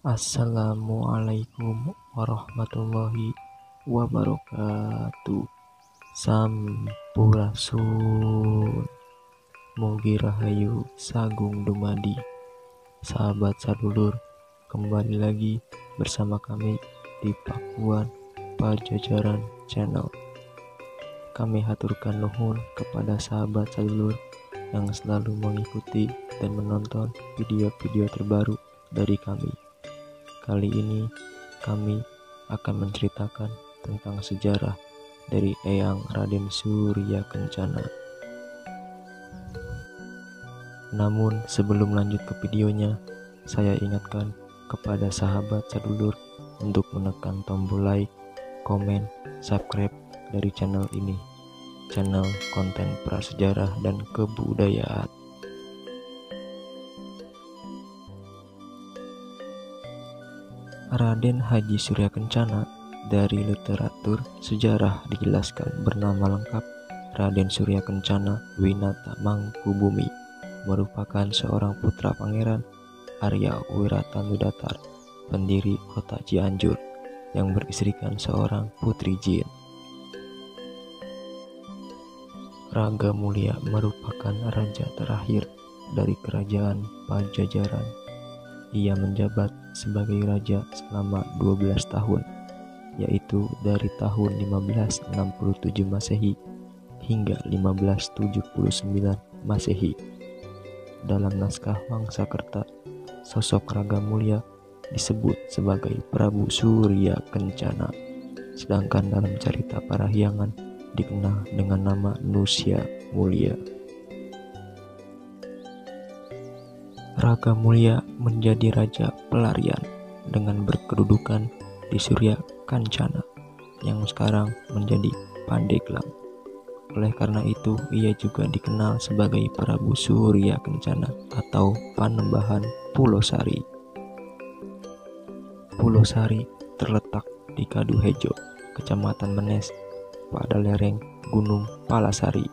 Assalamualaikum warahmatullahi wabarakatuh. Sampurasun. Mugi rahayu sagung dumadi. Sahabat sadulur, kembali lagi bersama kami di Pakuan Pajajaran Channel. Kami haturkan nuhun kepada sahabat sadulur yang selalu mengikuti dan menonton video-video terbaru dari kami. Kali ini kami akan menceritakan tentang sejarah dari Eyang Raden Surya Kencana. Namun sebelum lanjut ke videonya, saya ingatkan kepada sahabat sadulur untuk menekan tombol like, komen, subscribe dari channel ini, channel konten prasejarah dan kebudayaan. Raden Haji Surya Kencana dari literatur sejarah dijelaskan bernama lengkap Raden Surya Kencana Winata Mangkubumi, merupakan seorang putra Pangeran Arya Wiratanudatar, pendiri kota Cianjur, yang beristrikan seorang putri jin. Raga Mulia merupakan raja terakhir dari kerajaan Pajajaran. Ia menjabat sebagai raja selama 12 tahun, yaitu dari tahun 1567 Masehi hingga 1579 Masehi. Dalam naskah Wangsakerta, sosok Raga Mulia disebut sebagai Prabu Surya Kencana, sedangkan dalam cerita Parahyangan dikenal dengan nama Nusya Mulia. Raga Mulia menjadi raja pelarian dengan berkedudukan di Surya Kancana yang sekarang menjadi Pandeglang. Oleh karena itu, ia juga dikenal sebagai Prabu Surya Kencana atau Panembahan Pulau Sari. Pulau Sari terletak di Kaduhejo, Kecamatan Menes, pada lereng Gunung Palasari.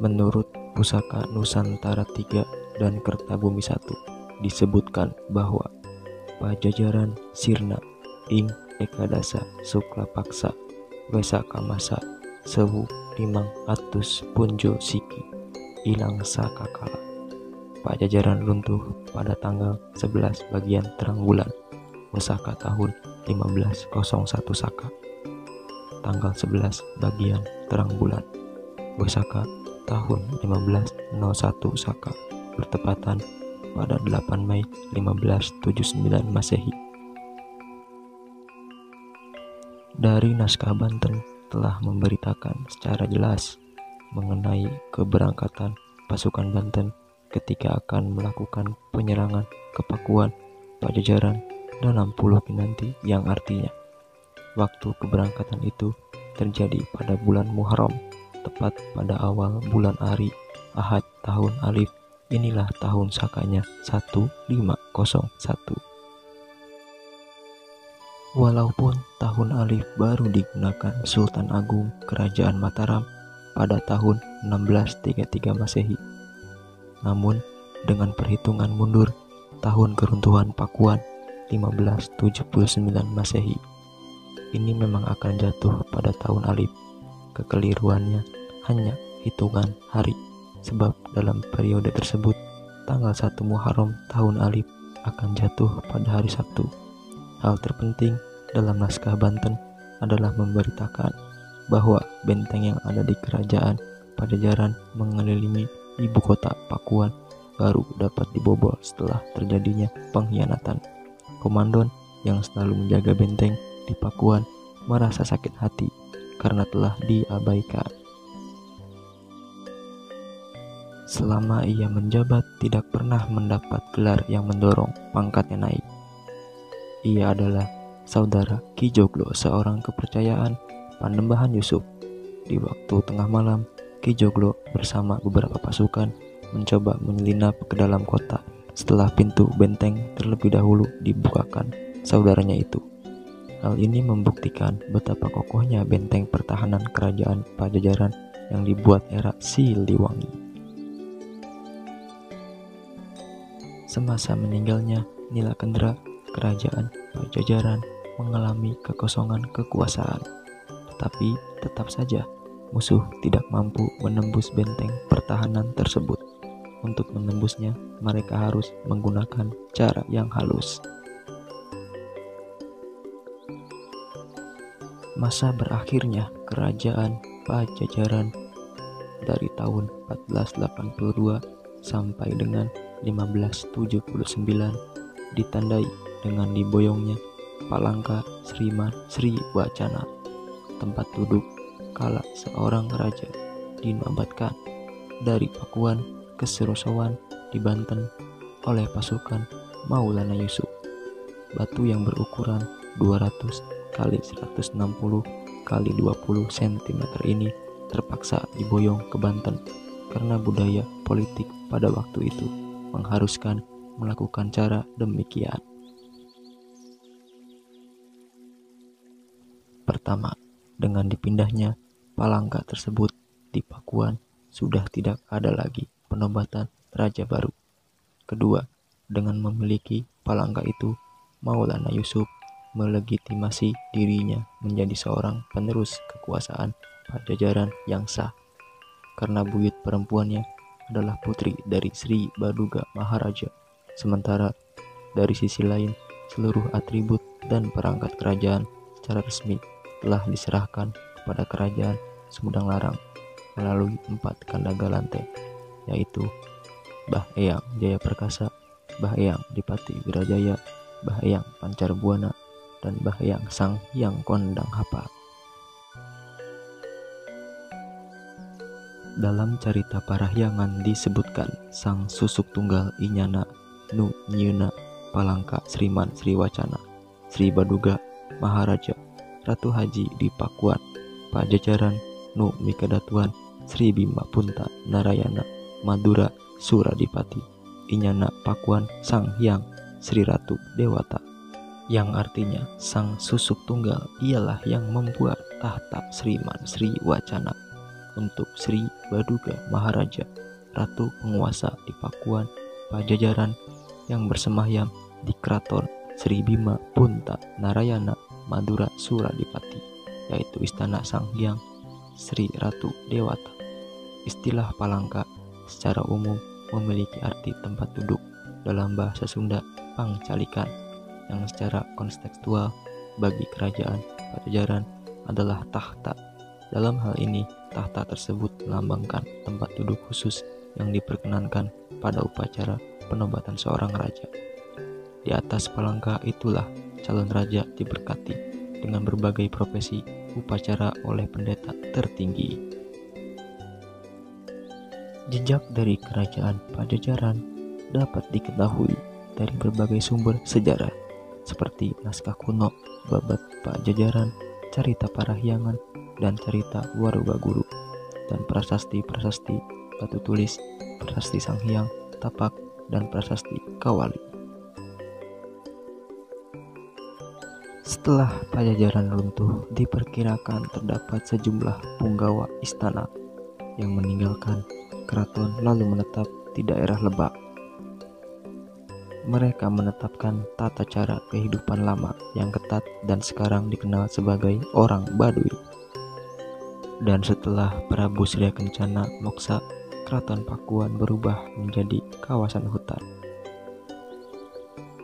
Menurut Pusaka Nusantara III dan Kertabumi I disebutkan bahwa Pajajaran sirna ing ekadasa sukla paksa wesaka masa sewu 500 punjo siki ilang sakakala. Pajajaran runtuh pada tanggal 11 bagian terang bulan Wesaka tahun 1501 Saka. Tanggal 11 bagian terang bulan Wesaka tahun 1501 Saka bertepatan pada 8 Mei 1579 Masehi. Dari naskah Banten telah memberitakan secara jelas mengenai keberangkatan pasukan Banten ketika akan melakukan penyerangan ke Pakuan Pajajaran dalam Pulau Pinanti, yang artinya waktu keberangkatan itu terjadi pada bulan Muharram, tepat pada awal bulan Ari Ahad tahun Alif. Inilah tahun sakanya 1501. Walaupun tahun Alif baru digunakan Sultan Agung Kerajaan Mataram pada tahun 1633 Masehi, namun dengan perhitungan mundur tahun keruntuhan Pakuan 1579 Masehi, ini memang akan jatuh pada tahun Alif. Kekeliruannya hanya hitungan hari, sebab dalam periode tersebut tanggal 1 Muharram tahun Alif akan jatuh pada hari Sabtu. Hal terpenting dalam naskah Banten adalah memberitakan bahwa benteng yang ada di kerajaan Pajajaran mengelilingi ibu kota Pakuan baru dapat dibobol setelah terjadinya pengkhianatan. Komandan yang selalu menjaga benteng di Pakuan merasa sakit hati karena telah diabaikan. Selama ia menjabat tidak pernah mendapat gelar yang mendorong pangkatnya naik. Ia adalah saudara Ki Joglo, seorang kepercayaan Panembahan Yusuf. Di waktu tengah malam, Ki Joglo bersama beberapa pasukan mencoba menyelinap ke dalam kota setelah pintu benteng terlebih dahulu dibukakan saudaranya itu. Hal ini membuktikan betapa kokohnya benteng pertahanan kerajaan Pajajaran yang dibuat era Siliwangi. Semasa meninggalnya, Nilakendra, kerajaan Pajajaran mengalami kekosongan kekuasaan. Tetapi tetap saja musuh tidak mampu menembus benteng pertahanan tersebut. Untuk menembusnya, mereka harus menggunakan cara yang halus. Masa berakhirnya kerajaan Pajajaran dari tahun 1482 sampai dengan 1579 ditandai dengan diboyongnya Palangka Sriman Sri Wacana. Tempat duduk kala seorang raja dinobatkan dari Pakuan ke Surosowan di Banten oleh pasukan Maulana Yusuf. Batu yang berukuran 200 kali 160 kali 20 cm ini terpaksa diboyong ke Banten karena budaya politik pada waktu itu mengharuskan melakukan cara demikian. Pertama, dengan dipindahnya Palangka tersebut di Pakuan, sudah tidak ada lagi penobatan raja baru. Kedua, dengan memiliki Palangka itu, Maulana Yusuf melegitimasi dirinya menjadi seorang penerus kekuasaan Pajajaran yang sah, karena buyut perempuannya adalah putri dari Sri Baduga Maharaja. Sementara dari sisi lain, seluruh atribut dan perangkat kerajaan secara resmi telah diserahkan kepada kerajaan Sumedang Larang melalui 4 Kandaga Lante, yaitu Mbah Eyang Jayaperkasa, Mbah Eyang Dipati Wirajaya, Mbah Eyang Pancarbuana, dan Mbah Eyang Sang Hyang Kondang Hapa. Dalam cerita Parahyangan disebutkan Sang Susuk Tunggal Inyana Nu Nyieuna Palangka Sriman Sri Wacana Sri Baduga Maharaja Ratu Haji di Pakuan Pajajaran Nu Mikadatuan Sri Bima Punta Narayana Madura Suradipati Inyana Pakuan Sang Hyang Sri Ratu Dewata, yang artinya Sang Susuk Tunggal ialah yang membuat tahta Sriman Sri Wacana untuk Sri Baduga Maharaja, Ratu Penguasa di Pakuan Pajajaran yang bersemayam di Kraton Sri Bima Punta Narayana Madura Suradipati, yaitu Istana Sang Hyang Sri Ratu Dewata. Istilah Palangka secara umum memiliki arti tempat duduk dalam bahasa Sunda Pangcalikan, yang secara kontekstual bagi kerajaan Pajajaran adalah tahta. Dalam hal ini, tahta tersebut melambangkan tempat duduk khusus yang diperkenankan pada upacara penobatan seorang raja. Di atas Palangka itulah calon raja diberkati dengan berbagai profesi upacara oleh pendeta tertinggi. Jejak dari kerajaan Pajajaran dapat diketahui dari berbagai sumber sejarah seperti naskah kuno, babat Pajajaran, cerita Parahyangan, dan cerita Warugaguru, dan prasasti-prasasti batu tulis, prasasti Sang Hyang, Tapak, dan prasasti Kawali. Setelah Pajajaran runtuh, diperkirakan terdapat sejumlah punggawa istana yang meninggalkan keraton lalu menetap di daerah Lebak. Mereka menetapkan tata cara kehidupan lama yang ketat dan sekarang dikenal sebagai orang Baduy. Dan setelah Prabu Surya Kencana Moksa, keraton Pakuan berubah menjadi kawasan hutan.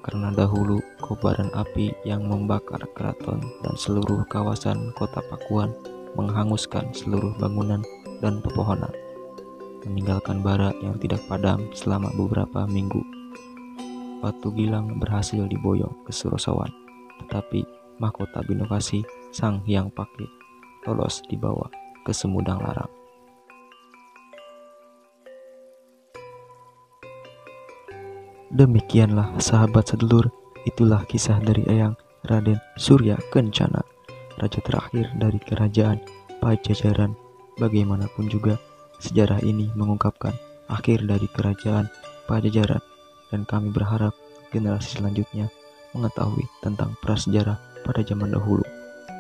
Karena dahulu kobaran api yang membakar keraton dan seluruh kawasan kota Pakuan menghanguskan seluruh bangunan dan pepohonan, meninggalkan bara yang tidak padam selama beberapa minggu. Batu Gilang berhasil diboyong ke Surosowan, tetapi mahkota Binokasi Sang Hyang Pakir lolos dibawa ke Sumedang Larang. Demikianlah sahabat sedulur, itulah kisah dari Eyang Raden Surya Kencana, raja terakhir dari kerajaan Pajajaran. Bagaimanapun juga, sejarah ini mengungkapkan akhir dari kerajaan Pajajaran, dan kami berharap generasi selanjutnya mengetahui tentang prasejarah pada zaman dahulu.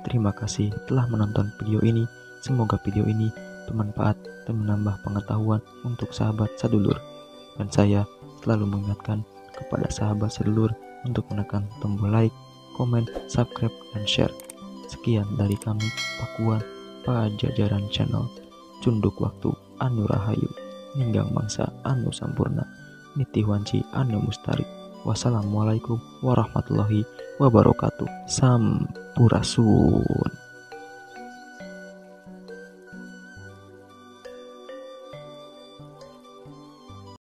Terima kasih telah menonton video ini. Semoga video ini bermanfaat dan menambah pengetahuan untuk sahabat sedulur. Dan saya selalu mengingatkan kepada sahabat sedulur untuk menekan tombol like, komen, subscribe, dan share. Sekian dari kami, Pakuan Pajajaran Channel. Cunduk waktu anu rahayu, ninggang mangsa anu sampurna, nitiwanci anu mustari. Wassalamualaikum warahmatullahi wabarakatuh. Sampurasun.